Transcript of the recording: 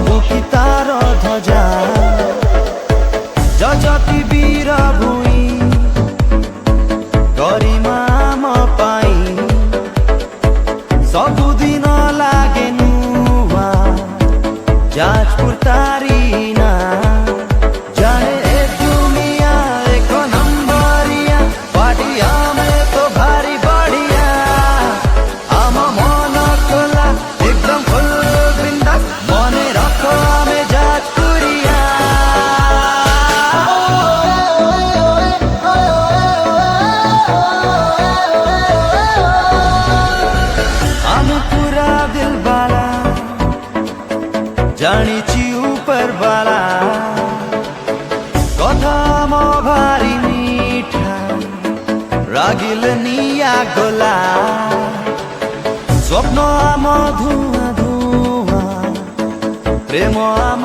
सबु कि तार ध्वजा जजति वीर भूई गरिमा म पाई सबुदिन लागे नुवा जाजपुर तारिना जाने ए दुनिया एक नंबरिया पाटिया में तो भारी बढ़िया आम मन खोला एकदम फुल बिंदास मने रखो हमें जाजपुरिया हम पूरा दिल वाला जानिची ऊपर वाला कथा म भारी मीठा रागिल निया गोला स्वप्न आम धुआ धुआ प्रेम आम